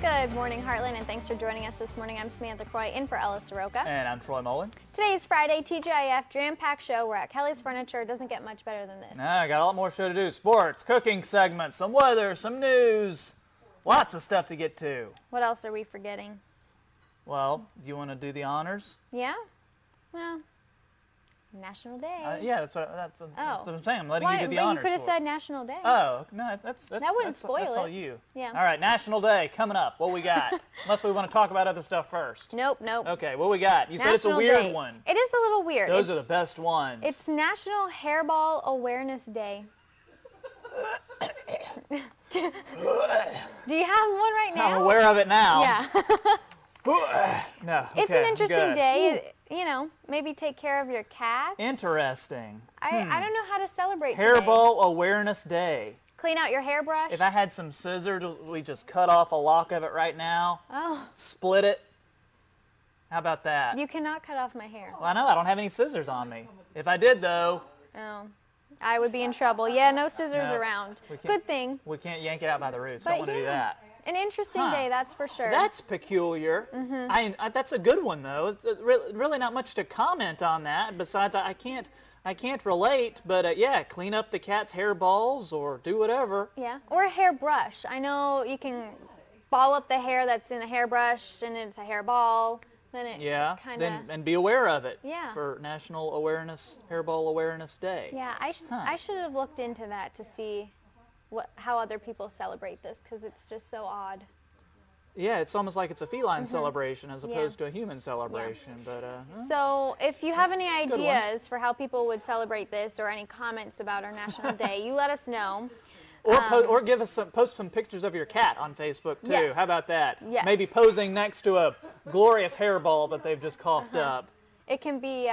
Good morning, Heartland, and thanks for joining us this morning. I'm Samantha Croy, in for Ella Soroka. And I'm Troy Mullen. Today's Friday, TGIF jam-packed show. We're at Kelly's Furniture. It doesn't get much better than this. I got a lot more show to do. Sports, cooking segments, some weather, some news. Lots of stuff to get to. What else are we forgetting? Well, do you want to do the honors? Yeah? Well, National Day. Yeah, that's what I'm saying. I'm letting you do the but honors. you could have said National Day. Oh, no, that's spoil all it. you. Yeah. All right, National Day coming up. What we got? Unless we want to talk about other stuff first. Nope. Okay, what we got? You said it's a weird one. It is a little weird. Those are the best ones. It's National Hairball Awareness Day. Do you have one right now? I'm aware of it now. Yeah. No. Okay, it's an interesting good. day. You know, maybe take care of your cat. Interesting. I don't know how to celebrate Hairball Awareness Day. Clean out your hairbrush. If I had some scissors, we just cut off a lock of it right now. Oh. Split it. How about that? You cannot cut off my hair. Well, I know. I don't have any scissors on me. If I did, though. Oh. I would be in trouble. Yeah, no scissors around. Good thing. We can't yank it out by the roots. Don't want to do that. An interesting day, that's for sure. That's peculiar. That's a good one, though. It's really not much to comment on that. Besides, I can't relate. But yeah, clean up the cat's hairballs or do whatever. Yeah, or a hairbrush. I know you can ball up the hair that's in a hairbrush and it's a hairball. Then it kind of and be aware of it. Yeah. For National Hairball Awareness Day. Yeah, I should have looked into that to see how other people celebrate this, because it's just so odd. Yeah, it's almost like it's a feline celebration as opposed to a human celebration. Yeah. But so if you have any ideas for how people would celebrate this, or any comments about our National Day, you let us know. Or give us post some pictures of your cat on Facebook too. Yes. How about that? Yes. Maybe posing next to a glorious hairball that they've just coughed up. It can be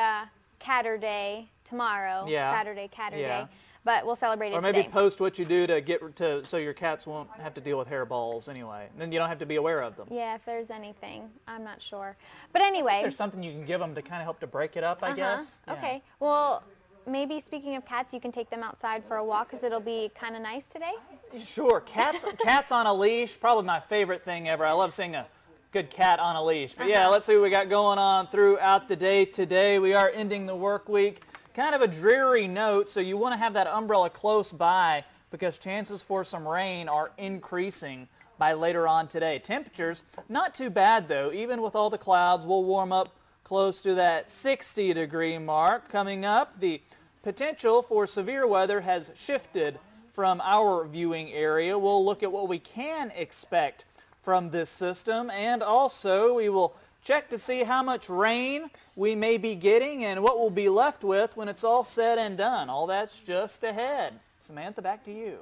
Catter Day tomorrow. Yeah. Saturday Catter Day. But we'll celebrate it today. Or maybe today. post what you do to so your cats won't have to deal with hairballs anyway. Then you don't have to be aware of them. Yeah, if there's anything. I'm not sure. But anyway. There's something you can give them to kind of help to break it up, I guess. Yeah. Okay. Well, maybe speaking of cats, you can take them outside for a walk, because it'll be kind of nice today. Sure. Cats on a leash, probably my favorite thing ever. I love seeing a good cat on a leash. But yeah, let's see what we got going on throughout the day today. We are ending the work week. Kind of a dreary note, so you want to have that umbrella close by, because chances for some rain are increasing by later on today. Temperatures, not too bad though. Even with all the clouds, we'll warm up close to that 60-degree mark. Coming up, the potential for severe weather has shifted from our viewing area. We'll look at what we can expect from this system, and also we will check to see how much rain we may be getting and what we'll be left with when it's all said and done. All that's just ahead. Samantha, back to you.